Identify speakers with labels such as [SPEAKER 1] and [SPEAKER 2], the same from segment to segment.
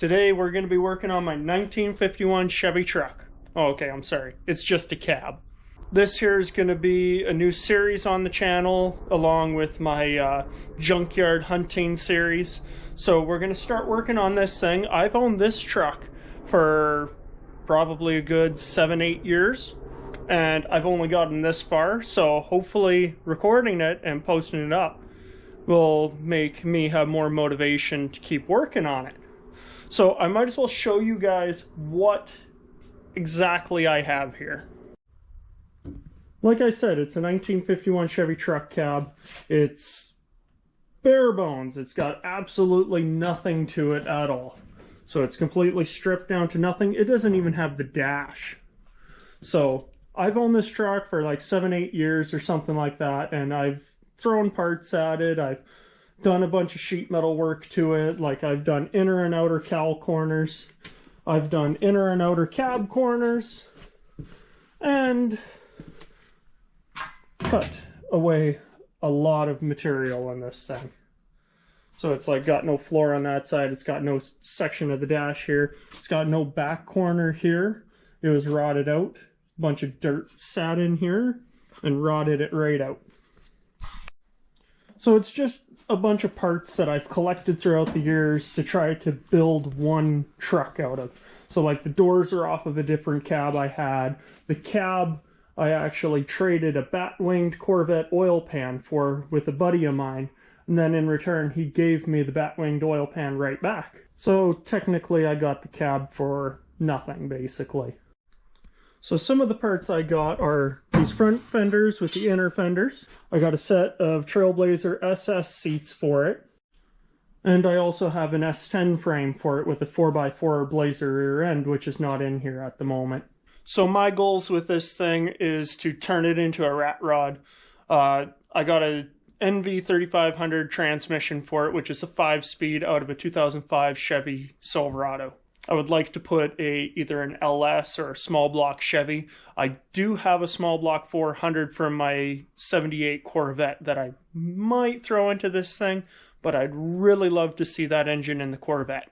[SPEAKER 1] Today we're going to be working on my 1951 Chevy truck. Oh, okay, I'm sorry. It's just a cab. This here is going to be a new series on the channel along with my junkyard hunting series. So we're going to start working on this thing. I've owned this truck for probably a good 7-8 years. And I've only gotten this far. So hopefully recording it and posting it up will make me have more motivation to keep working on it. So I might as well show you guys what exactly I have here. Like I said, it's a 1951 Chevy truck cab. It's bare bones. It's got absolutely nothing to it at all. So it's completely stripped down to nothing. It doesn't even have the dash. So I've owned this truck for like 7-8 years or something like that, and I've thrown parts at it. I've done a bunch of sheet metal work to it, like I've done inner and outer cowl corners, I've done inner and outer cab corners, and cut away a lot of material on this thing. So it's like got no floor on that side, it's got no section of the dash here, it's got no back corner here. It was rotted out, a bunch of dirt sat in here and rotted it right out. So it's just a bunch of parts that I've collected throughout the years to try to build one truck out of. So like the doors are off of a different cab I had. The cab I actually traded a bat-winged Corvette oil pan for with a buddy of mine. And then in return he gave me the bat-winged oil pan right back. So technically I got the cab for nothing basically. So some of the parts I got are these front fenders with the inner fenders. I got a set of Trailblazer SS seats for it. And I also have an S10 frame for it with a 4x4 Blazer rear end, which is not in here at the moment. So my goals with this thing is to turn it into a RatRod. I got a NV3500 transmission for it, which is a 5-speed out of a 2005 Chevy Silverado. I would like to put either an LS or a small block Chevy. I do have a small block 400 from my 78 Corvette that I might throw into this thing, but I'd really love to see that engine in the Corvette.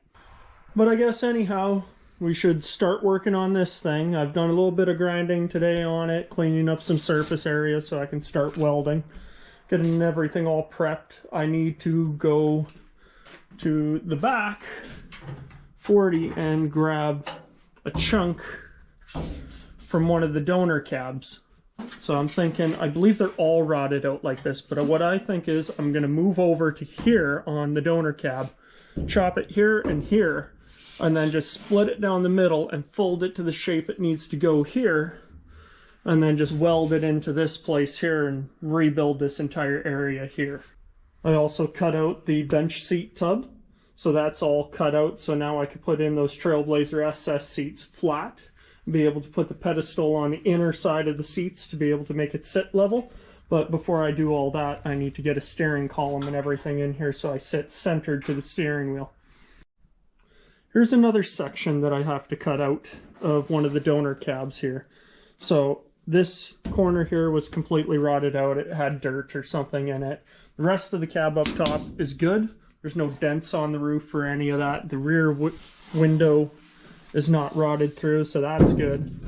[SPEAKER 1] But I guess anyhow, we should start working on this thing. I've done a little bit of grinding today on it, cleaning up some surface areas so I can start welding. Getting everything all prepped. I need to go to the back 40 and grab a chunk from one of the donor cabs. So I'm thinking, I believe they're all rotted out like this, but what I think is I'm going to move over to here on the donor cab, chop it here and here, and then just split it down the middle and fold it to the shape it needs to go here, and then just weld it into this place here and rebuild this entire area here. I also cut out the bench seat tub. So that's all cut out, so now I can put in those Trailblazer SS seats flat, be able to put the pedestal on the inner side of the seats to be able to make it sit level. But before I do all that, I need to get a steering column and everything in here so I sit centered to the steering wheel. Here's another section that I have to cut out of one of the donor cabs here. So this corner here was completely rotted out, it had dirt or something in it. The rest of the cab up top is good. There's no dents on the roof or any of that. The rear window is not rotted through, so that's good.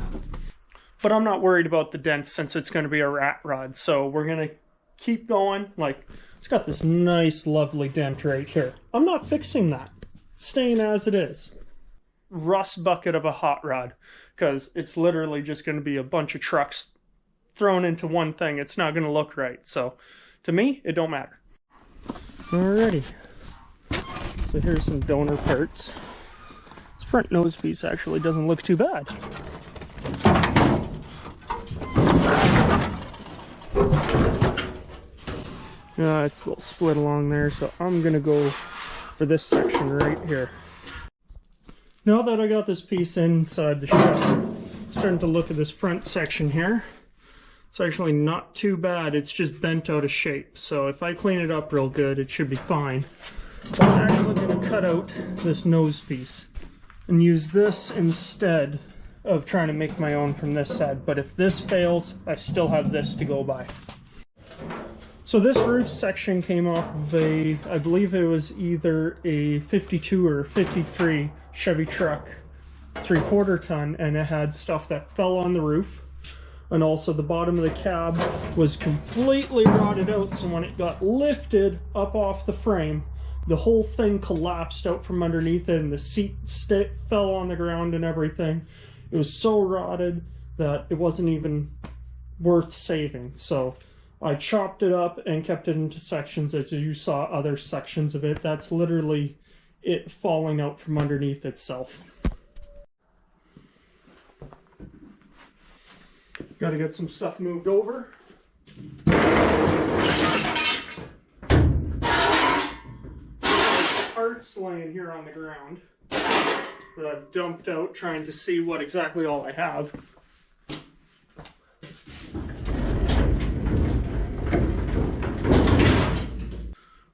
[SPEAKER 1] But I'm not worried about the dents since it's going to be a RatRod, so we're going to keep going. Like, it's got this nice, lovely dent right here. I'm not fixing that. It's staying as it is. Rust bucket of a hot rod, because it's literally just going to be a bunch of trucks thrown into one thing. It's not going to look right, so to me, it don't matter. Alrighty. So here's some donor parts. This front nose piece actually doesn't look too bad. It's a little split along there, so I'm gonna go for this section right here. Now that I got this piece inside the shell, I'm starting to look at this front section here. It's actually not too bad, it's just bent out of shape. So if I clean it up real good, it should be fine. So I'm actually going to cut out this nose piece and use this instead of trying to make my own from this side. But if this fails, I still have this to go by. So this roof section came off of a, I believe it was either a 52 or 53 Chevy truck, 3/4 ton, and it had stuff that fell on the roof. And also the bottom of the cab was completely rotted out, so when it got lifted up off the frame, the whole thing collapsed out from underneath it, and the seat fell on the ground and everything. It was so rotted that it wasn't even worth saving. So I chopped it up and kept it into sections, as you saw other sections of it. That's literally it falling out from underneath itself. Got to get some stuff moved over. Parts laying here on the ground that I've dumped out, trying to see what exactly all I have.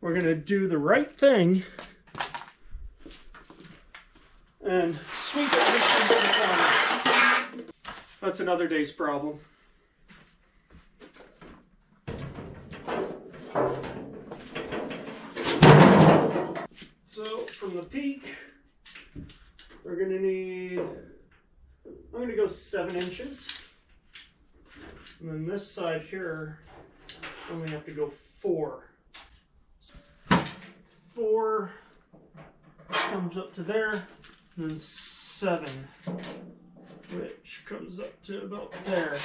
[SPEAKER 1] We're going to do the right thing and sweep everything to the corner. That's another day's problem. So from the peak, we're going to need, I'm going to go 7 inches. And then this side here, I'm going to have to go 4. 4 comes up to there, and then 7, which comes up to about there.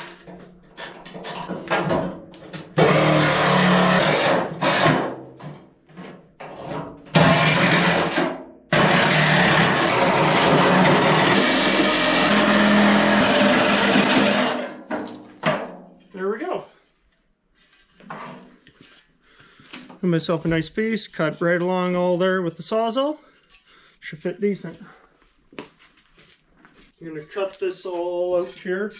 [SPEAKER 1] There we go. Got myself a nice piece, cut right along all there with the Sawzall. Should fit decent. I'm going to cut this all out here.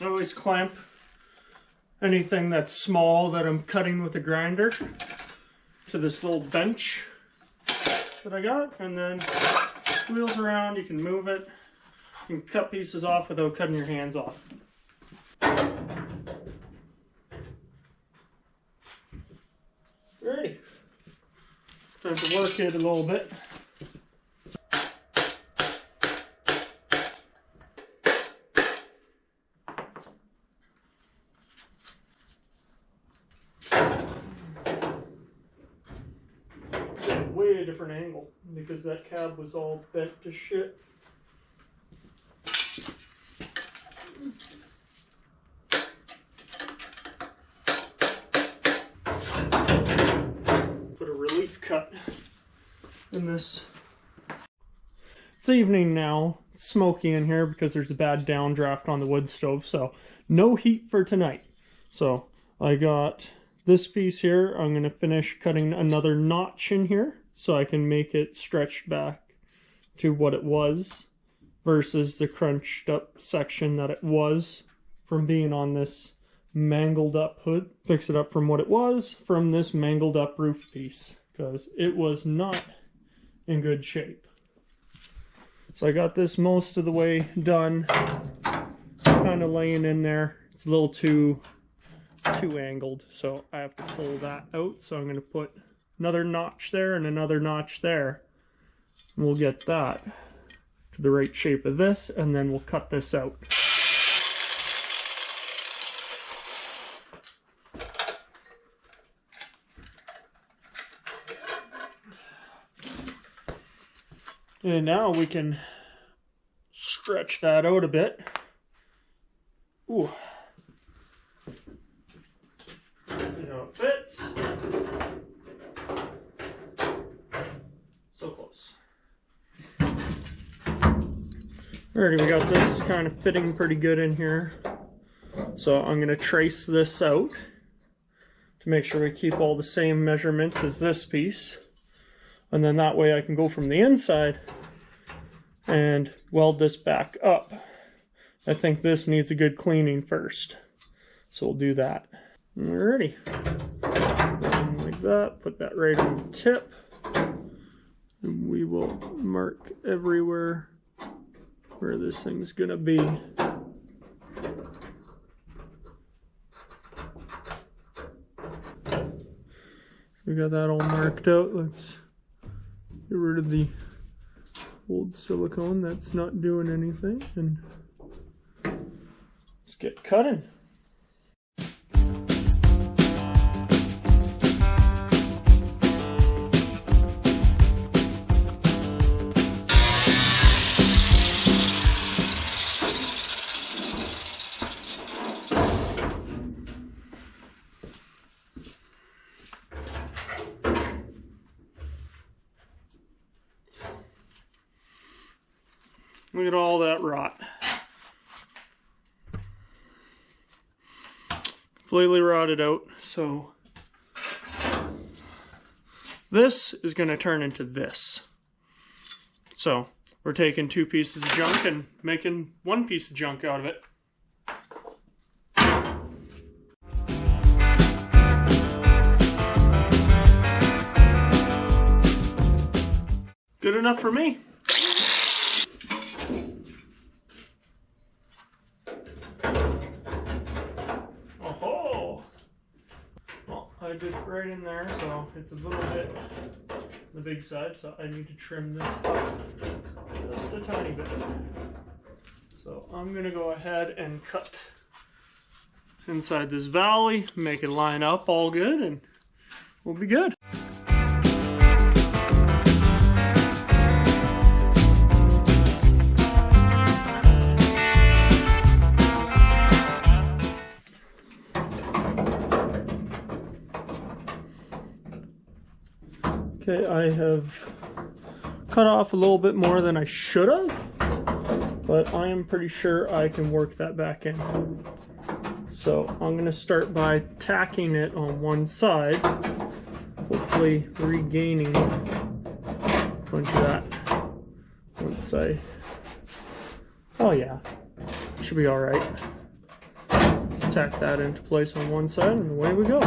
[SPEAKER 1] I always clamp anything that's small that I'm cutting with a grinder to this little bench that I got, and then wheels around, you can move it, you can cut pieces off without cutting your hands off. Alrighty, time to work it a little bit. Way a different angle because that cab was all bent to shit. Put a relief cut in this. It's evening now. It's smoky in here because there's a bad downdraft on the wood stove, so no heat for tonight. So I got this piece here. I'm going to finish cutting another notch in here so I can make it stretched back to what it was versus the crunched up section that it was from being on this mangled up hood. Fix it up from what it was from this mangled up roof piece because it was not in good shape. So I got this most of the way done, kind of laying in there. It's a little too angled, so I have to pull that out. So I'm going to put another notch there and another notch there. And we'll get that to the right shape of this, and then we'll cut this out. And now we can stretch that out a bit. Ooh. See how it fits. So close. Alrighty, we got this kind of fitting pretty good in here. So I'm going to trace this out to make sure we keep all the same measurements as this piece. And then that way I can go from the inside and weld this back up. I think this needs a good cleaning first. So we'll do that. Alrighty. Like that, put that right on the tip. And we will mark everywhere where this thing's gonna be. We got that all marked out. Let's get rid of the old silicone that's not doing anything, and let's get cutting. Look at all that rot. Completely rotted out. So this is going to turn into this. So we're taking 2 pieces of junk and making 1 piece of junk out of it. Good enough for me. I did it right in there, so it's a little bit on the big side, so I need to trim this up just a tiny bit. So I'm going to go ahead and cut inside this valley, make it line up all good, and we'll be good. Okay, I have cut off a little bit more than I should have, but I am pretty sure I can work that back in. So I'm going to start by tacking it on one side, hopefully regaining a bunch of that once I... Oh yeah, should be alright. Tack that into place on one side and away we go.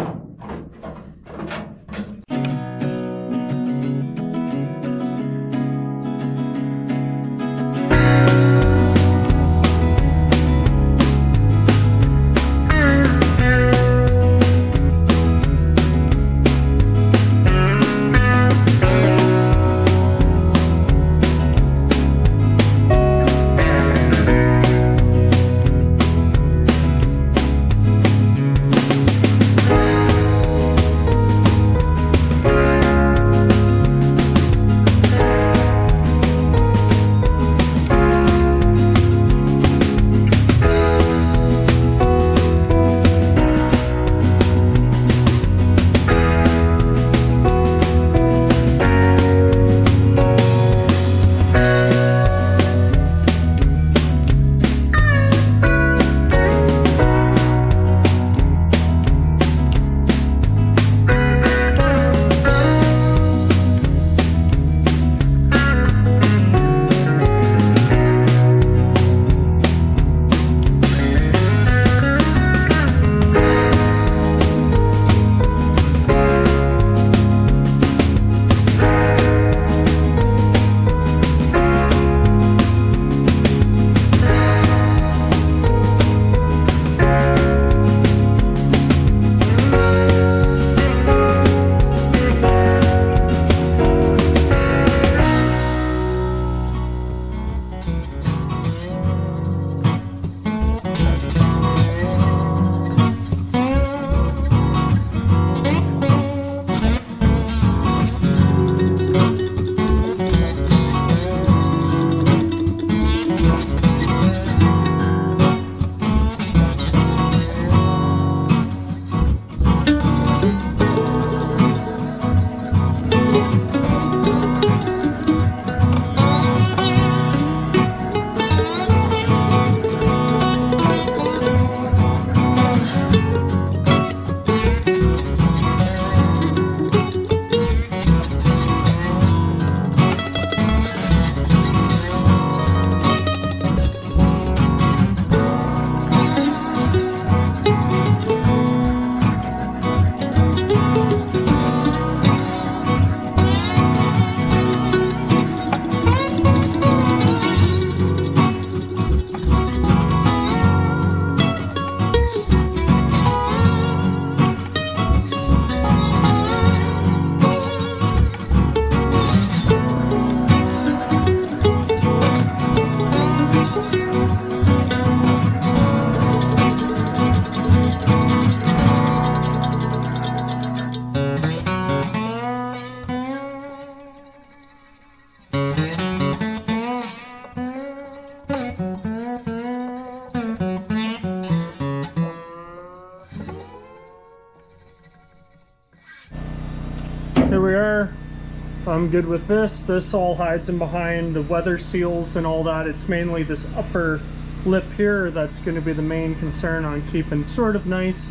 [SPEAKER 1] I'm good with this. This all hides in behind the weather seals and all that. It's mainly this upper lip here that's going to be the main concern on keeping sort of nice.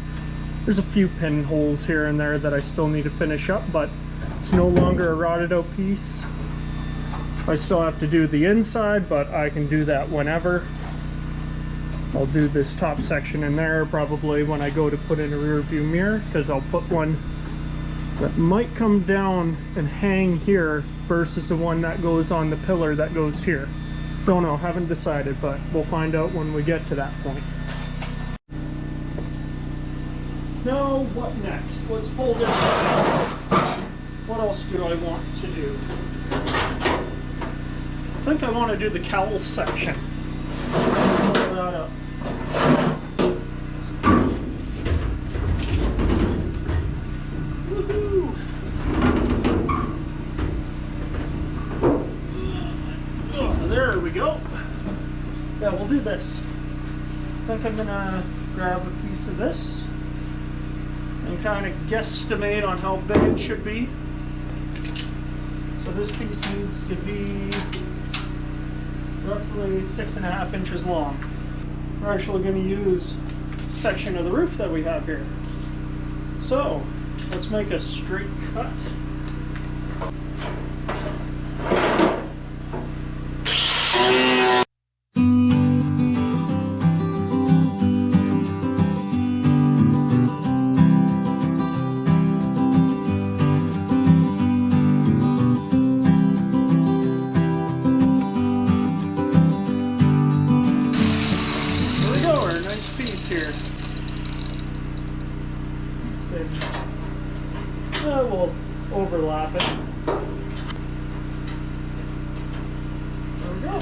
[SPEAKER 1] There's a few pinholes here and there that I still need to finish up, but it's no longer a rotted out piece. I still have to do the inside, but I can do that whenever. I'll do this top section in there probably when I go to put in a rear view mirror, because I'll put one that might come down and hang here versus the one that goes on the pillar that goes here. Don't know, haven't decided, but we'll find out when we get to that point. Now, what next? Let's pull this out. What else do I want to do? I think I want to do the cowl section. Pull that up. Woohoo! Oh, there we go. Yeah, we'll do this. I think I'm gonna grab a piece of this and kind of guesstimate on how big it should be. So this piece needs to be roughly 6.5 inches long. We're actually going to use a section of the roof that we have here. So let's make a straight cut. We'll overlap it. There we go.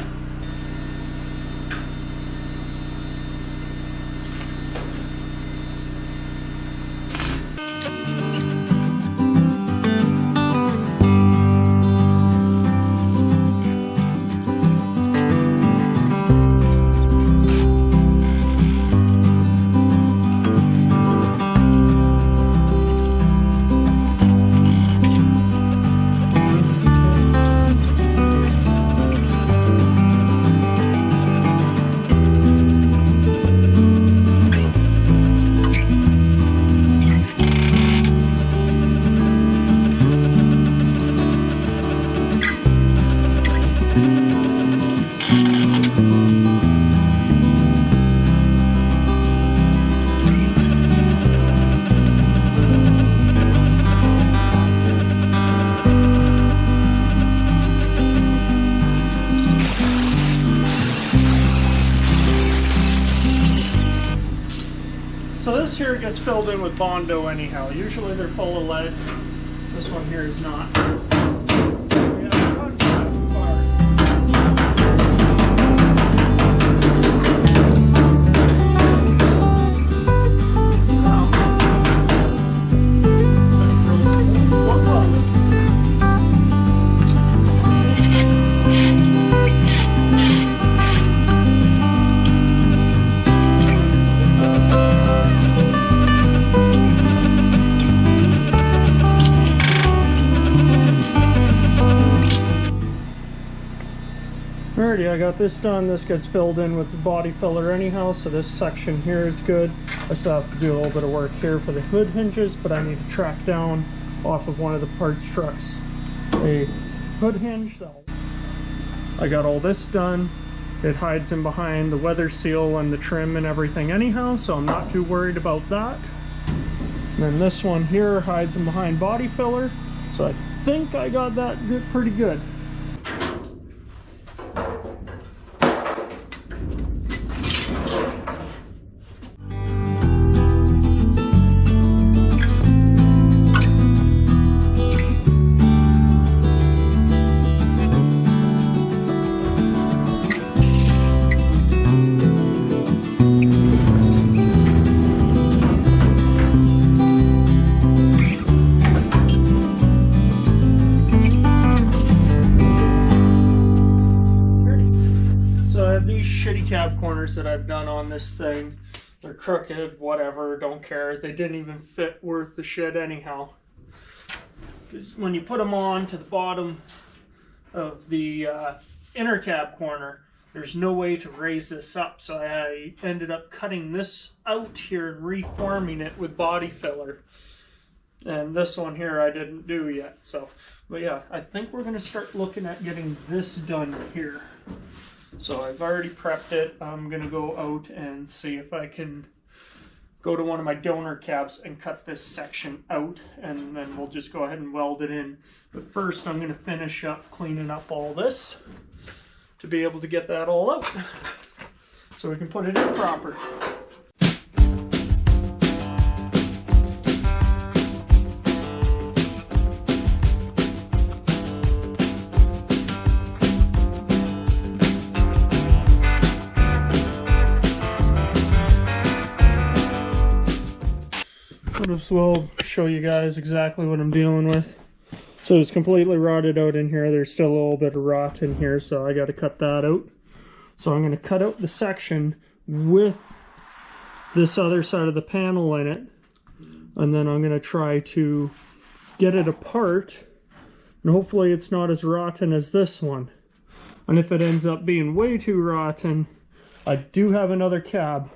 [SPEAKER 1] So this here gets filled in with Bondo anyhow. Usually they're full of lead. This one here is not. Alrighty, I got this done. This gets filled in with the body filler anyhow, so this section here is good. I still have to do a little bit of work here for the hood hinges, but I need to track down off of one of the parts trucks a hood hinge. I got all this done. It hides in behind the weather seal and the trim and everything anyhow, so I'm not too worried about that. And then this one here hides in behind body filler, so I think I got that pretty good. Shitty cab corners that I've done on this thing. They're crooked, whatever, don't care. They didn't even fit worth the shit anyhow. Because when you put them on to the bottom of the inner cab corner, there's no way to raise this up, so I ended up cutting this out here and reforming it with body filler. And this one here I didn't do yet. So, but yeah, I think we're going to start looking at getting this done here. So I've already prepped it. I'm going to go out and see if I can go to one of my donor cabs and cut this section out, and then we'll just go ahead and weld it in. But first I'm going to finish up cleaning up all this to be able to get that all out so we can put it in proper. Might as well show you guys exactly what I'm dealing with. So it's completely rotted out in here. There's still a little bit of rot in here, so I got to cut that out. So I'm going to cut out the section with this other side of the panel in it, and then I'm going to try to get it apart, and hopefully it's not as rotten as this one. And if it ends up being way too rotten, I do have another cab,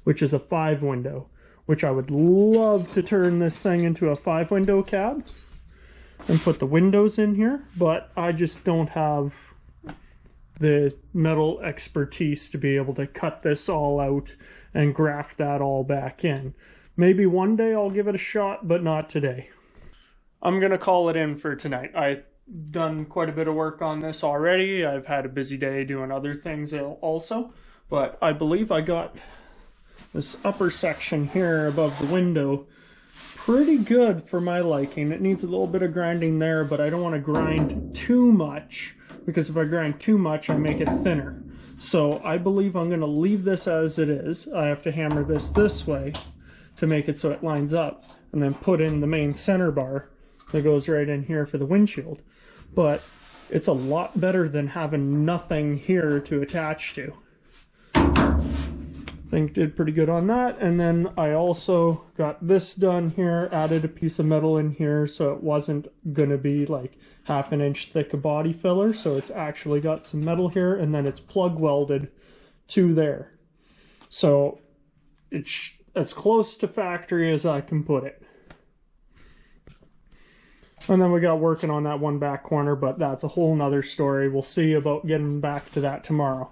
[SPEAKER 1] which is a 5-window, which I would love to turn this thing into a 5-window cab and put the windows in here, but I just don't have the metal expertise to be able to cut this all out and graft that all back in. Maybe one day I'll give it a shot, but not today. I'm gonna call it in for tonight. I've done quite a bit of work on this already. I've had a busy day doing other things also, but I believe I got this upper section here above the window pretty good for my liking. It needs a little bit of grinding there, but I don't want to grind too much, because if I grind too much, I make it thinner. So I believe I'm going to leave this as it is. I have to hammer this way to make it so it lines up, and then put in the main center bar that goes right in here for the windshield. But it's a lot better than having nothing here to attach to. I think did pretty good on that. And then I also got this done here, added a piece of metal in here so it wasn't going to be like 1/2 inch thick of body filler. So it's actually got some metal here, and then it's plug welded to there. So it's as close to factory as I can put it. And then we got working on that one back corner, but that's a whole nother story. We'll see about getting back to that tomorrow.